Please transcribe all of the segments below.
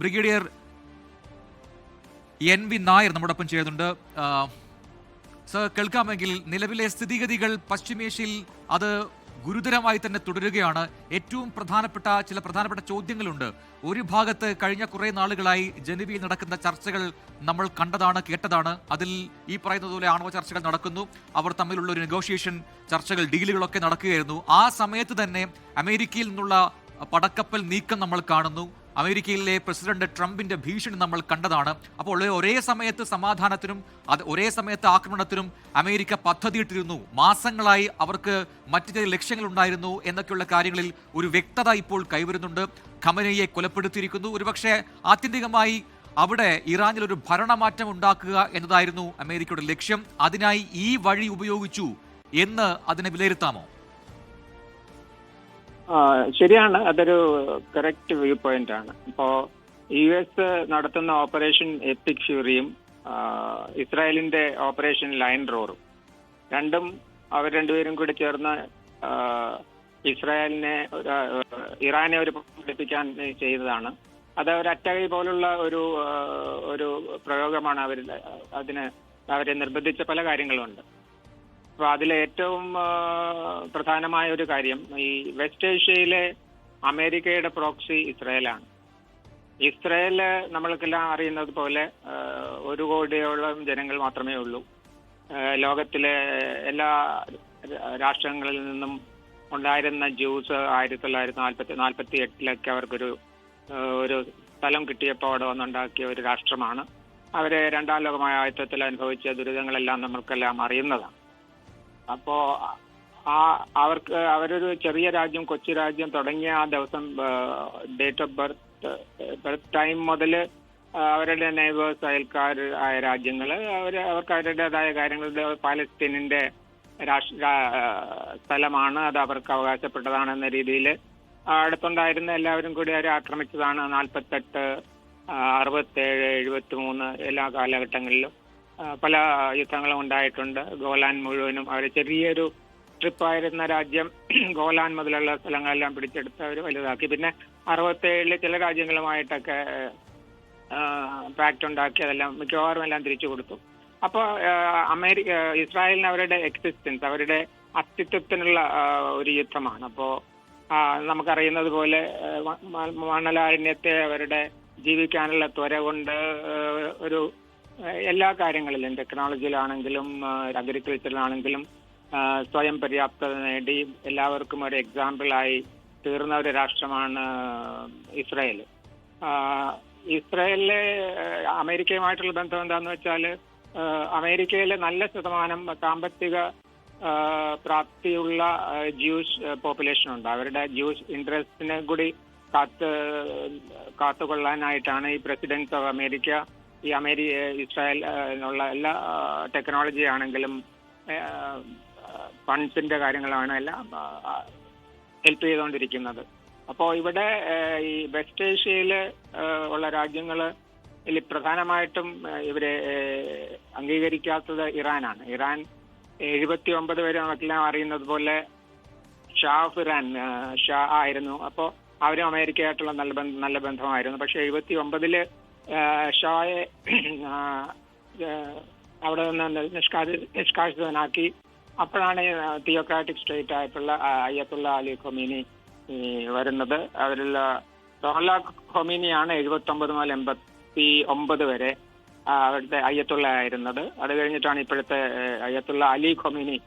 Brigadier NV Nair നമ്മോടൊപ്പം ചെയ്യുന്നുണ്ട്. Sir, കേൾക്കാമെങ്കിൽ നിലവിലെ സ്ഥിതിഗതികൾ പശ്ചിമേഷ്യയിൽ അത് ഗുരുതരമായി തന്നെ തുടരുകയാണ്. ഏറ്റവും ചില പ്രധാനപ്പെട്ട ചോദ്യങ്ങളുണ്ട്. ഒരു ഭാഗത്ത് കഴിഞ്ഞ കുറേ നാളുകളായി ജനീവയിൽ നടക്കുന്ന ചർച്ചകൾ നമ്മൾ കണ്ടതാണ്, കേട്ടതാണ്. അതിൽ ഈ പറയുന്നത് പോലെ ആണവ ചർച്ചകൾ നടക്കുന്നു. അവർ തമ്മിലുള്ള ഒരു നെഗോഷിയേഷൻ ചർച്ചകൾ, ഡീലുകളൊക്കെ നടക്കുകയായിരുന്നു. ആ സമയത്ത് തന്നെ അമേരിക്കയിൽ നിന്നുള്ള പടക്കപ്പൽ നീക്കം നമ്മൾ കാണുന്നു. അമേരിക്കയിലെ പ്രസിഡന്റ് ട്രംപിന്റെ ഭീഷണി നമ്മൾ കണ്ടതാണ്. അപ്പോൾ ഒരേ സമയത്ത് സമാധാനത്തിനും ഒരേ സമയത്ത് ആക്രമണത്തിനും അമേരിക്ക പദ്ധതിയിട്ടിരുന്നു. മാസങ്ങളായി അവർക്ക് മറ്റു ചില ലക്ഷ്യങ്ങളുണ്ടായിരുന്നു എന്നൊക്കെയുള്ള കാര്യങ്ങളിൽ ഒരു വ്യക്തത ഇപ്പോൾ കൈവരുന്നുണ്ട്. ഖമനയെ കൊലപ്പെടുത്തിയിരിക്കുന്നു. ഒരുപക്ഷെ ആത്യന്തികമായി അവിടെ ഇറാനിൽ ഒരു ഭരണമാറ്റം ഉണ്ടാക്കുക എന്നതായിരുന്നു അമേരിക്കയുടെ ലക്ഷ്യം. അതിനായി ഈ വഴി ഉപയോഗിച്ചു എന്ന് അതിനെ വിലയിരുത്താമോ? ശരിയാണ്, അതൊരു കറക്റ്റ് വ്യൂ പോയിന്റ് ആണ്. ഇപ്പോ US നടത്തുന്ന ഓപ്പറേഷൻ എപ്പിക് ഫ്യൂറിയും ഇസ്രായേലിന്റെ ഓപ്പറേഷൻ ലയൺ റോറും രണ്ടും അവർ രണ്ടുപേരും കൂടി ചേർന്ന് ഇറാനെ ഒരു പഠിപ്പിക്കാൻ ചെയ്തതാണ്. അത് ഒരു അറ്റകൈ പോലുള്ള ഒരു പ്രയോഗമാണ്. അവരെ നിർബന്ധിച്ച പല കാര്യങ്ങളുമുണ്ട്. അപ്പൊ അതിലെ ഏറ്റവും പ്രധാനമായ ഒരു കാര്യം, ഈ വെസ്റ്റ് ഏഷ്യയിലെ അമേരിക്കയുടെ പ്രോക്സി ഇസ്രായേലാണ്. ഇസ്രായേല് നമ്മൾക്കെല്ലാം അറിയുന്നത് പോലെ 1 കോടിയോളം ജനങ്ങൾ മാത്രമേ ഉള്ളൂ. ലോകത്തിലെ എല്ലാ രാഷ്ട്രങ്ങളിൽ നിന്നും ഉണ്ടായിരുന്ന ജ്യൂസ് 1948 അവർക്കൊരു സ്ഥലം കിട്ടിയപ്പോൾ അവിടെ വന്നുണ്ടാക്കിയ ഒരു രാഷ്ട്രമാണ്. അവര് 2ാം ലോക മഹായുദ്ധത്തിൽ അനുഭവിച്ച ദുരിതങ്ങളെല്ലാം നമ്മൾക്കെല്ലാം അറിയുന്നതാണ്. അപ്പോ അവരൊരു ചെറിയ രാജ്യം, കൊച്ചു രാജ്യം തുടങ്ങിയ ആ ദിവസം ഡേറ്റ് ഓഫ് ബർത്ത് ടൈം മുതൽ അവരുടെ നെയ്ബേഴ്സ്, അയൽക്കാർ ആയ രാജ്യങ്ങൾ അവർക്ക് അവരുടേതായ കാര്യങ്ങളുടെ പാലസ്തീനിന്റെ സ്ഥലമാണ്, അത് അവർക്ക് അവകാശപ്പെട്ടതാണെന്ന രീതിയിൽ അടുത്തുണ്ടായിരുന്ന എല്ലാവരും കൂടി അവരെ ആക്രമിച്ചതാണ്. 48, 67, 73 എല്ലാ കാലഘട്ടങ്ങളിലും പല യുദ്ധങ്ങളും ഉണ്ടായിട്ടുണ്ട്. ഗോലാൻ മുഴുവനും അവർ ചെറിയൊരു ട്രിപ്പായിരുന്ന രാജ്യം ഗോലാൻ മുതലുള്ള സ്ഥലങ്ങളെല്ലാം പിടിച്ചെടുത്ത് അവർ വലുതാക്കി. പിന്നെ 67 ചില രാജ്യങ്ങളുമായിട്ടൊക്കെ പാക്ട് ഉണ്ടാക്കി അതെല്ലാം മിക്കവാറും എല്ലാം തിരിച്ചു കൊടുത്തു. അപ്പോൾ ഇസ്രായേലിന് അവരുടെ എക്സിസ്റ്റൻസ്, അവരുടെ അസ്തിത്വത്തിനുള്ള ഒരു യുദ്ധമാണ്. അപ്പോൾ നമുക്കറിയുന്നത് പോലെ മണലാരണ്യത്തെ അവരുടെ ജീവിക്കാനുള്ള ത്വര കൊണ്ട് എല്ലാ കാര്യങ്ങളിലും, ടെക്നോളജിയിലാണെങ്കിലും അഗ്രികൾച്ചറിലാണെങ്കിലും സ്വയം പര്യാപ്തത നേടി എല്ലാവർക്കും ഒരു എക്സാമ്പിളായി തീർന്ന ഒരു രാഷ്ട്രമാണ് ഇസ്രായേൽ. ഇസ്രായേലിലെ അമേരിക്കയുമായിട്ടുള്ള ബന്ധം എന്താണെന്ന് വെച്ചാൽ, അമേരിക്കയിലെ നല്ല ശതമാനം സാമ്പത്തിക പ്രാപ്തിയുള്ള ജ്യൂഷ് പോപ്പുലേഷൻ ഉണ്ട്. അവരുടെ ജ്യൂഷ് ഇൻട്രസ്റ്റിനെ കൂടി കാത്തുകൊള്ളാനായിട്ടാണ് ഈ പ്രസിഡന്റ് ഓഫ് അമേരിക്ക ഇസ്രായേൽ ഉള്ള എല്ലാ ടെക്നോളജി ആണെങ്കിലും ഫണ്ട്സിന്റെ കാര്യങ്ങളാണ് എല്ലാം ഹെൽപ്പ് ചെയ്തുകൊണ്ടിരിക്കുന്നത്. അപ്പോൾ ഇവിടെ ഈ വെസ്റ്റ് ഏഷ്യയിൽ ഉള്ള രാജ്യങ്ങൾ പ്രധാനമായിട്ടും ഇവരെ അംഗീകരിക്കാത്തത് ഇറാനാണ്. ഇറാൻ 79 വരെ നമുക്കെല്ലാം അറിയുന്നത് പോലെ ഷാ ആയിരുന്നു. അപ്പോൾ അവരും അമേരിക്കയായിട്ടുള്ള നല്ല ബന്ധമായിരുന്നു. പക്ഷെ 79 ഷായെ അവിടെ നിന്ന് നിഷ്കാസിതനാക്കി. അപ്പോഴാണ് തിയോക്രാറ്റിക് സ്റ്റേറ്റ് ആയിട്ടുള്ള അയ്യത്തുള്ള അലി ഖൊമീനി വരുന്നത്. അവരിൽ റോഹല്ല ഖൊമീനിയാണ് 79 മുതൽ 89 വരെ അവിടുത്തെ അയ്യത്തുള്ള ആയിരുന്നത്. അത് കഴിഞ്ഞിട്ടാണ് ഇപ്പോഴത്തെ അയ്യത്തുള്ള അലി ഖൊമീനി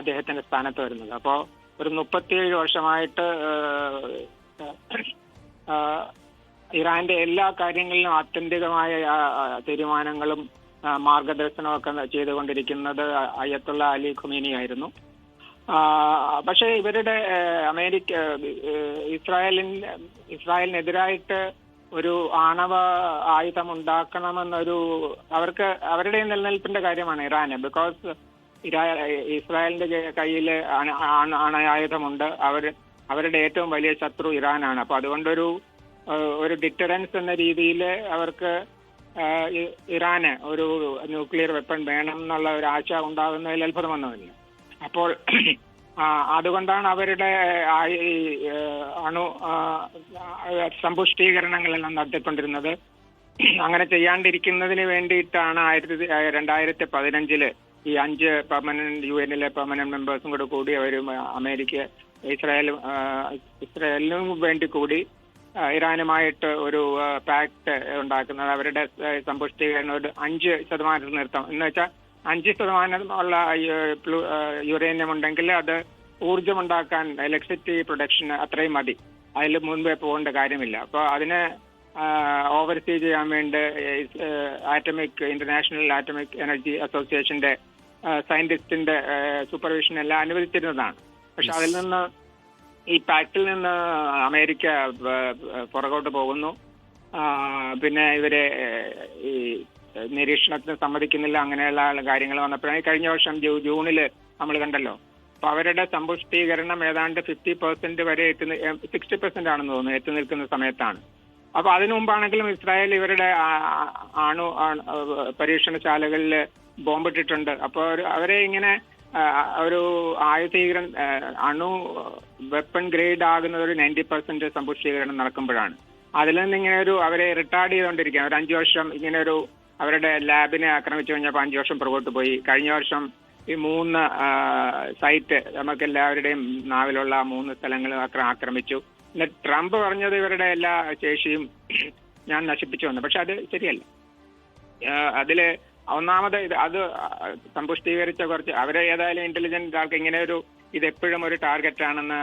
അദ്ദേഹത്തിന്റെ സ്ഥാനത്ത് വരുന്നത്. അപ്പോൾ ഒരു 37 വർഷമായിട്ട് ഇറാന്റെ എല്ലാ കാര്യങ്ങളിലും ആത്യന്തികമായ തീരുമാനങ്ങളും മാർഗദർശനവും ഒക്കെ ചെയ്തുകൊണ്ടിരിക്കുന്നത് അയ്യത്തുള്ള അലി ഖൊമീനി ആയിരുന്നു. പക്ഷേ ഇവരുടെ ഇസ്രായേലിനെതിരായിട്ട് ഒരു ആണവ ആയുധം ഉണ്ടാക്കണമെന്നൊരു അവരുടെ നിലനിൽപ്പിന്റെ കാര്യമാണ് ഇറാന്. ബിക്കോസ് ഇസ്രായേലിന്റെ കയ്യിൽ ആണയായുധമുണ്ട്. അവരുടെ ഏറ്റവും വലിയ ശത്രു ഇറാനാണ്. അപ്പൊ അതുകൊണ്ടൊരു ഡിറ്ററൻസ് എന്ന രീതിയിൽ അവർക്ക് ഇറാന് ഒരു ന്യൂക്ലിയർ വെപ്പൺ വേണം എന്നുള്ള ഒരു ആശ ഉണ്ടാകുന്നതിൽ അത്ഭുതമൊന്നുമില്ല. അപ്പോൾ അതുകൊണ്ടാണ് അവരുടെ ഈ അണു സമ്പുഷ്ടീകരണങ്ങളെല്ലാം നടത്തിക്കൊണ്ടിരുന്നത്. അങ്ങനെ ചെയ്യാണ്ടിരിക്കുന്നതിന് വേണ്ടിയിട്ടാണ് 2015 ഈ 5 പെർമനന്റ് UN പെർമനന്റ് മെമ്പേഴ്സും കൂടി അവർ അമേരിക്ക ഇസ്രായേലിനും വേണ്ടി കൂടി ഇറാനുമായിട്ട് ഒരു പാക്ട് ഉണ്ടാക്കുന്നത്. അവരുടെ സമ്പുഷ്ടീകരണം ഒരു 5% നിർത്താം എന്ന് വെച്ചാൽ 5% ഉള്ള യുറേനിയം ഉണ്ടെങ്കിൽ അത് ഊർജമുണ്ടാക്കാൻ ഇലക്ട്രിസിറ്റി പ്രൊഡക്ഷൻ അത്രയും മതി, അതിൽ മുൻപേ പോകേണ്ട കാര്യമില്ല. അപ്പോൾ അതിനെ ഓവർസീ ചെയ്യാൻ വേണ്ടി ഇന്റർനാഷണൽ ആറ്റമിക് എനർജി അസോസിയേഷന്റെ സയന്റിസ്റ്റിന്റെ സൂപ്പർവിഷൻ എല്ലാം അനുവദിച്ചിരുന്നതാണ്. പക്ഷെ അതിൽ നിന്ന് ഈ പാക്റ്റിൽ നിന്ന് അമേരിക്ക പുറകോട്ട് പോകുന്നു. പിന്നെ ഇവരെ ഈ നിരീക്ഷണത്തിന് സമ്മതിക്കുന്നില്ല. അങ്ങനെയുള്ള കാര്യങ്ങൾ വന്നപ്പോഴാണ് കഴിഞ്ഞ വർഷം ജൂണിൽ നമ്മൾ കണ്ടല്ലോ. അപ്പൊ അവരുടെ സമ്പുഷ്ടീകരണം ഏതാണ്ട് 50% വരെ 60% ആണെന്ന് തോന്നുന്നു എത്തി നിൽക്കുന്ന സമയത്താണ്. അപ്പൊ അതിനു മുമ്പാണെങ്കിലും ഇസ്രായേൽ ഇവരുടെ പരീക്ഷണശാലകളിൽ ബോംബിട്ടിട്ടുണ്ട്. അപ്പോൾ അവരെ ഇങ്ങനെ ഒരു അണു വെപ്പൺ ഗ്രേഡ് ആകുന്ന ഒരു 90% സമ്പുഷ്ടീകരണം നടക്കുമ്പോഴാണ്. അതിൽ നിന്ന് ഇങ്ങനെ അവരെ റിട്ടാർഡ് ചെയ്തുകൊണ്ടിരിക്കുകയാണ്. ഒരു 5 വർഷം ഇങ്ങനെ അവരുടെ ലാബിനെ ആക്രമിച്ചു കഴിഞ്ഞപ്പോൾ 5 വർഷം പുറകോട്ട് പോയി. കഴിഞ്ഞ വർഷം ഈ 3 സൈറ്റ് നമുക്ക് എല്ലാവരുടെയും നാവിലുള്ള 3 സ്ഥലങ്ങൾ ആക്രമിച്ചു. എന്നിട്ട് ട്രംപ് പറഞ്ഞത് ഇവരുടെ എല്ലാ ശേഷിയും ഞാൻ നശിപ്പിച്ചു വന്നു. പക്ഷെ അത് ശരിയല്ല. അതില് ഒന്നാമത് അത് സമ്പുഷ്ടീകരിച്ച കുറച്ച് അവരെ ഏതായാലും ഇന്റലിജന്റ് ആൾക്ക് ഇങ്ങനെ ഇത് എപ്പോഴും ഒരു ടാർഗറ്റ് ആണെന്ന്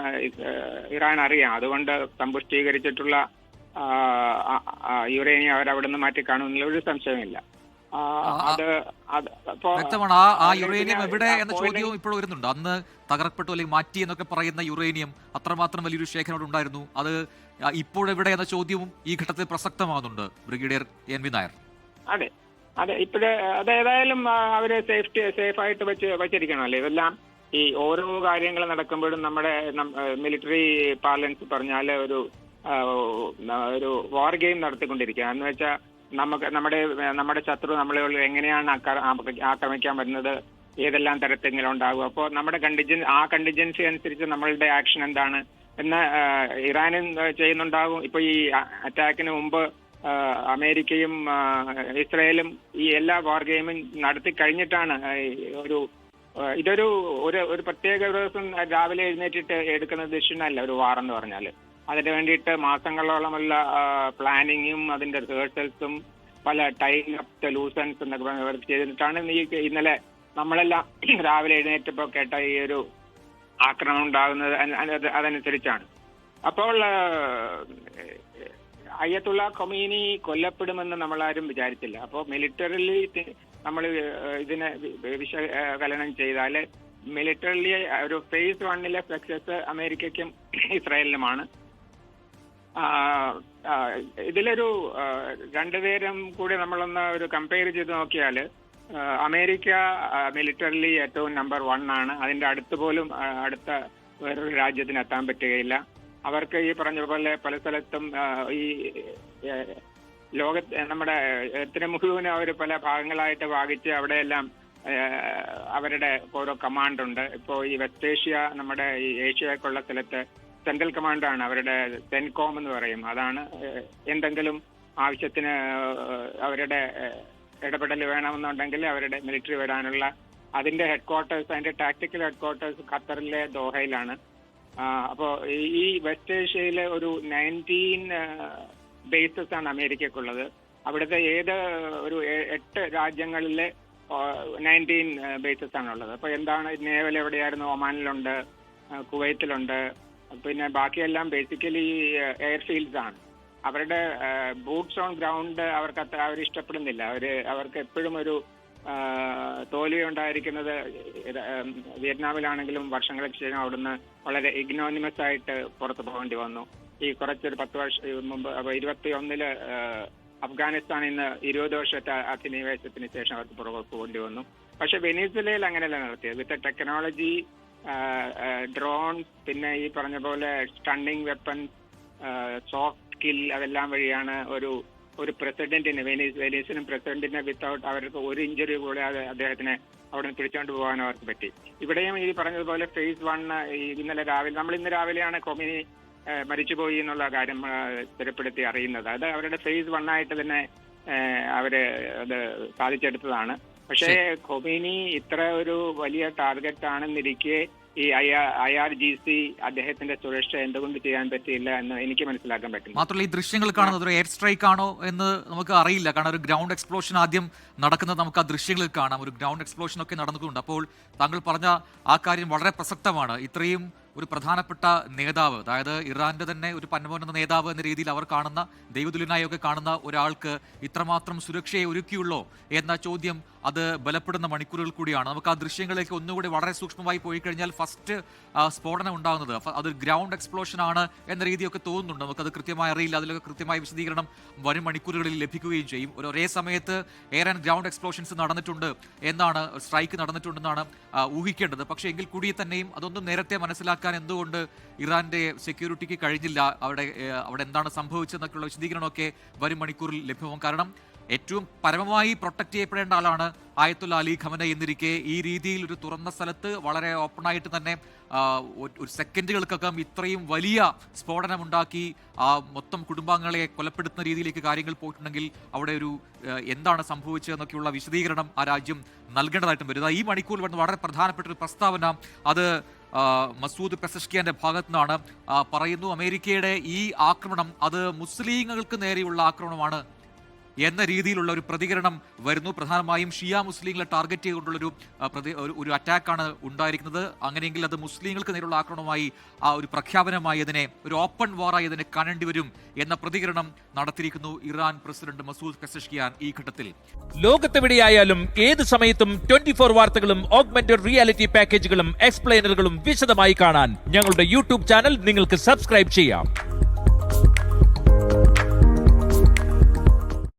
ഇറാൻ അറിയാം. അതുകൊണ്ട് സമ്പുഷ്ടീകരിച്ചിട്ടുള്ള യുറേനിയം അവരവിടെ നിന്ന് മാറ്റി കാണുമെന്നുള്ള ഒരു സംശയമില്ല. വ്യക്തമാണ്. ആ യുറേനിയം എവിടെ എന്ന ചോദ്യവും ഇപ്പോൾ വരുന്നുണ്ട്. അന്ന് തകർപ്പെട്ടു അല്ലെങ്കിൽ മാറ്റി എന്നൊക്കെ പറയുന്ന യുറേനിയം അത്രമാത്രം വലിയൊരു ശേഖരം ഉണ്ടായിരുന്നു. അത് ഇപ്പോഴെവിടെ എന്ന ചോദ്യവും ഈ ഘട്ടത്തിൽ പ്രസക്തമാകുന്നുണ്ട്. Brigadier NV Nair. അതെ, ഇപ്പോഴേ അതേതായാലും അവര് സേഫായിട്ട് വെച്ചിരിക്കണമല്ലോ. ഇതെല്ലാം ഈ ഓരോ കാര്യങ്ങൾ നടക്കുമ്പോഴും നമ്മുടെ മിലിറ്ററി പാർലൻസ് പറഞ്ഞാൽ ഒരു വാർ ഗെയിം നടത്തിക്കൊണ്ടിരിക്കുക. എന്ന് വെച്ചാൽ നമ്മുടെ ശത്രു നമ്മളെ എങ്ങനെയാണ് ആക്രമിക്കാൻ വരുന്നത്, ഏതെല്ലാം തരത്തിലും ഉണ്ടാകും. അപ്പോൾ നമ്മുടെ കണ്ടിജൻസി അനുസരിച്ച് നമ്മളുടെ ആക്ഷൻ എന്താണ് എന്ന് ഇറാനും ചെയ്യുന്നുണ്ടാകും. ഇപ്പൊ ഈ അറ്റാക്കിന് മുമ്പ് അമേരിക്കയും ഇസ്രായേലും ഈ എല്ലാ വാർ ഗെയിമും നടത്തി കഴിഞ്ഞിട്ടാണ് ഒരു പ്രത്യേക ദിവസം രാവിലെ എഴുന്നേറ്റിട്ട് എടുക്കുന്ന ഡിസിഷൻ അല്ല ഒരു വാർ എന്ന് പറഞ്ഞാൽ. അതിന് വേണ്ടിയിട്ട് മാസങ്ങളോളമുള്ള പ്ലാനിങ്ങും അതിന്റെ റിഹേഴ്സൽസും പല ടൈം അപ്പ് ലൂസൻസ് എന്നൊക്കെ ചെയ്തിട്ടാണ് ഇന്നലെ നമ്മളെല്ലാം രാവിലെ എഴുന്നേറ്റപ്പോൾ കേട്ട ഈ ഒരു ആക്രമണം ഉണ്ടാകുന്നത്. അതനുസരിച്ചാണ്. അപ്പോൾ അയ്യത്തുള്ള ഖൊമീനി കൊല്ലപ്പെടുമെന്ന് നമ്മളാരും വിചാരിച്ചില്ല. അപ്പോൾ മിലിറ്ററിലി നമ്മൾ ഇതിനെ വിശകലനം ചെയ്താൽ മിലിറ്ററിലി ഒരു ഫേസ് 1 സക്സസ് അമേരിക്കയ്ക്കും ഇസ്രായേലിനുമാണ്. ഇതിലൊരു രണ്ടുപേരും കൂടി നമ്മളൊന്ന് കമ്പയർ ചെയ്ത് നോക്കിയാൽ അമേരിക്ക മിലിറ്ററിലി ഏറ്റവും നമ്പർ 1 ആണ്. അതിന്റെ അടുത്ത് പോലും അടുത്ത വേറൊരു രാജ്യത്തിന് എത്താൻ പറ്റുകയില്ല. അവർക്ക് ഈ പറഞ്ഞ പോലെ പല സ്ഥലത്തും ഈ നമ്മുടെ എത്തിന് മുഴുവനും അവർ പല ഭാഗങ്ങളായിട്ട് ഭാഗിച്ച് അവിടെയെല്ലാം അവരുടെ ഓരോ കമാൻഡുണ്ട്. ഇപ്പോൾ ഈ വെസ്റ്റ് ഏഷ്യ, നമ്മുടെ ഈ ഏഷ്യയൊക്കെയുള്ള സ്ഥലത്ത് സെൻട്രൽ കമാൻഡാണ് അവരുടെ സെൻകോം എന്ന് പറയും. അതാണ് എന്തെങ്കിലും ആവശ്യത്തിന് അവരുടെ ഇടപെടൽ വേണമെന്നുണ്ടെങ്കിൽ അവരുടെ മിലിറ്ററി വരാനുള്ള അതിന്റെ ഹെഡ്ക്വാർട്ടേഴ്സ്, അതിന്റെ ടാക്ടിക്കൽ ഹെഡ്ക്വാർട്ടേഴ്സ് ഖത്തറിലെ ദോഹയിലാണ്. അപ്പോൾ ഈ വെസ്റ്റ് ഏഷ്യയിലെ ഒരു 19 ബേസസ് ആണ് അമേരിക്കക്കുള്ളത്. അവിടുത്തെ ഒരു 8 രാജ്യങ്ങളിലെ 19 ബേസസ് ആണുള്ളത്. അപ്പോൾ എന്താണ് നേവൽ എവിടെയായിരുന്നു? ഒമാനിലുണ്ട്, കുവൈത്തിലുണ്ട്, പിന്നെ ബാക്കിയെല്ലാം ബേസിക്കലി എയർഫീൽഡ്സ് ആണ്. അവരുടെ ബൂട്ട്സ് ഓൺ ഗ്രൗണ്ട് അവർ ഇഷ്ടപ്പെടുന്നില്ല. അവർക്ക് എപ്പോഴും ഒരു തോൽവി ഉണ്ടായിരിക്കുന്നത് വിയറ്റ്നാമിലാണെങ്കിലും വർഷങ്ങൾക്ക് ശേഷം അവിടുന്ന് വളരെ ഇഗ്നോണിമസ് ആയിട്ട് പുറത്തു പോകേണ്ടി വന്നു. ഈ കുറച്ചൊരു 10 വർഷം മുമ്പ് 21 അഫ്ഗാനിസ്ഥാനിൽ നിന്ന് 20 വർഷത്തെ അധിനിവേശത്തിന് ശേഷം അവർക്ക് പുറകോട്ട് പോകേണ്ടി വന്നു. പക്ഷെ വെനീസുലയിൽ അങ്ങനെയല്ല നടത്തിയത്. വിത്ത് ടെക്നോളജി, ഡ്രോൺസ്, പിന്നെ ഈ പറഞ്ഞ പോലെ സ്റ്റണ്ണിങ് വെപ്പൺ, സോഫ്റ്റ് സ്കിൽ, അതെല്ലാം വഴിയാണ് ഒരു ഒരു പ്രസിഡന്റിന് വെനീസിനും പ്രസിഡന്റിനെ വിത്തൗട്ട് അവർക്ക് ഒരു ഇഞ്ചുറി കൂടാതെ അദ്ദേഹത്തിനെ അവിടെ നിന്ന് പിടിച്ചുകൊണ്ട് പോകാൻ അവർക്ക് പറ്റി. ഇവിടെയും ഈ പറഞ്ഞതുപോലെ ഫേസ് 1 ഇന്ന് രാവിലെയാണ് ഖൊമേനി മരിച്ചുപോയി എന്നുള്ള കാര്യം സ്ഥിരപ്പെടുത്തി അറിയുന്നത്. അത് അവരുടെ ഫേസ് 1 ആയിട്ട് തന്നെ അവര് അത് സാധിച്ചെടുത്തതാണ്. പക്ഷേ ഖൊമേനി ഇത്ര ഒരു വലിയ ടാർഗറ്റ് ആണെന്നിരിക്കെ ഈ IRGC അദ്ദേഹത്തിന്റെ സുരക്ഷ എന്തുകൊണ്ട് ചെയ്യാൻ പറ്റിയില്ല എന്ന് എനിക്ക് മനസ്സിലാക്കാൻ പറ്റും. മാത്രമല്ല ഈ ദൃശ്യങ്ങൾ കാണുന്നത് ഒരു എയർ സ്ട്രൈക്ക് ആണോ എന്ന് നമുക്ക് അറിയില്ല. കാരണം ഒരു ഗ്രൗണ്ട് എക്സ്പ്ലോഷൻ ആദ്യം നടക്കുന്നത് നമുക്ക് ആ ദൃശ്യങ്ങളിൽ കാണാം. ഒരു ഗ്രൗണ്ട് എക്സ്പ്ലോഷൻ ഒക്കെ നടന്നിട്ടുണ്ട്. അപ്പോൾ താങ്കൾ പറഞ്ഞ ആ കാര്യം വളരെ പ്രസക്തമാണ്. ഇത്രയും ഒരു പ്രധാനപ്പെട്ട നേതാവ്, അതായത് ഇറാന്റെ തന്നെ ഒരു പന്നമോനെന്ന നേതാവ് എന്ന രീതിയിൽ അവർ കാണുന്ന, ദൈവതുല്യനായൊക്കെ കാണുന്ന ഒരാൾക്ക് ഇത്രമാത്രം സുരക്ഷയെ ഒരുക്കിയുള്ളോ എന്ന ചോദ്യം അത് ബലപ്പെടുന്ന മണിക്കൂറുകൾ കൂടിയാണ്. നമുക്ക് ആ ദൃശ്യങ്ങളിലേക്ക് ഒന്നുകൂടി വളരെ സൂക്ഷ്മമായി പോയി കഴിഞ്ഞാൽ ഫസ്റ്റ് സ്ഫോടനം ഉണ്ടാകുന്നത് അത് ഗ്രൗണ്ട് എക്സ്പ്ലോഷൻ ആണ് എന്ന രീതിയൊക്കെ തോന്നുന്നുണ്ട്. നമുക്കത് കൃത്യമായി അറിയില്ല. അതിലൊക്കെ കൃത്യമായ വിശദീകരണം വരും മണിക്കൂറുകളിൽ ലഭിക്കുകയും ചെയ്യും. ഒരേ സമയത്ത് എയർ ആൻഡ് ഗ്രൗണ്ട് എക്സ്പ്ലോഷൻസ് നടന്നിട്ടുണ്ട് എന്നാണ്, സ്ട്രൈക്ക് നടന്നിട്ടുണ്ടെന്നാണ് ഊഹിക്കേണ്ടത്. പക്ഷേ എങ്കിൽ കൂടി തന്നെയും അതൊന്നും നേരത്തെ മനസ്സിലാക്കാൻ എന്തുകൊണ്ട് ഇറാന്റെ സെക്യൂരിറ്റിക്ക് കഴിഞ്ഞില്ല, അവിടെ എന്താണ് സംഭവിച്ചതെന്നൊക്കെയുള്ള വിശദീകരണമൊക്കെ വരും മണിക്കൂറിൽ ലഭ്യമാകും. കാരണം ഏറ്റവും പരമമായി പ്രൊട്ടക്ട് ചെയ്യപ്പെടേണ്ട ആളാണ് ആയത്തുള്ള അലി ഖമനൈ എന്നിരിക്കെ ഈ രീതിയിൽ ഒരു തുറന്ന സ്ഥലത്ത് വളരെ ഓപ്പണായിട്ട് തന്നെ ഒരു സെക്കൻഡുകൾക്കകം ഇത്രയും വലിയ സ്ഫോടനമുണ്ടാക്കി മൊത്തം കുടുംബാംഗങ്ങളെ കൊലപ്പെടുത്തുന്ന രീതിയിലേക്ക് കാര്യങ്ങൾ പോയിട്ടുണ്ടെങ്കിൽ അവിടെ ഒരു എന്താണ് സംഭവിച്ചതെന്നൊക്കെയുള്ള വിശദീകരണം ആ രാജ്യം നൽകേണ്ടതായിട്ടും വരുന്നത്. ഈ മണിക്കൂറിൽ വരുന്ന വളരെ പ്രധാനപ്പെട്ട ഒരു പ്രസ്താവന അത് മസൂദ് പെസഷ്കിയാന്റെ ഭാഗത്തു നിന്നാണ്. പറയുന്നു അമേരിക്കയുടെ ഈ ആക്രമണം അത് മുസ്ലിങ്ങൾക്ക് നേരെയുള്ള ആക്രമണമാണ് എന്ന രീതിയിലുള്ള ഒരു പ്രതികരണം വരുന്നു. പ്രധാനമായും ഷിയ മുസ്ലിങ്ങളെ ടാർഗറ്റ് ചെയ്തുകൊണ്ടുള്ളൊരു ഒരു അറ്റാക്കാണ് ഉണ്ടായിരിക്കുന്നത്. അങ്ങനെയെങ്കിൽ അത് മുസ്ലിങ്ങൾക്ക് നേരെയുള്ള ആക്രമണമായി ആ ഒരു പ്രഖ്യാപനമായി അതിനെ ഒരു ഓപ്പൺ വാറായി അതിനെ കാണേണ്ടി വരും എന്ന പ്രതികരണം നടത്തിയിരിക്കുന്നു ഇറാൻ പ്രസിഡന്റ് മസൂദ് പെസഷ്കിയാൻ ഈ ഘട്ടത്തിൽ. ലോകത്തെവിടെയായാലും ഏത് സമയത്തും 24 വാർത്തകളും ഓഗ്മെന്റഡ് റിയാലിറ്റി പാക്കേജുകളും എക്സ്പ്ലെയിനറുകളും വിശദമായി കാണാൻ ഞങ്ങളുടെ യൂട്യൂബ് ചാനൽ നിങ്ങൾക്ക് സബ്സ്ക്രൈബ് ചെയ്യാം.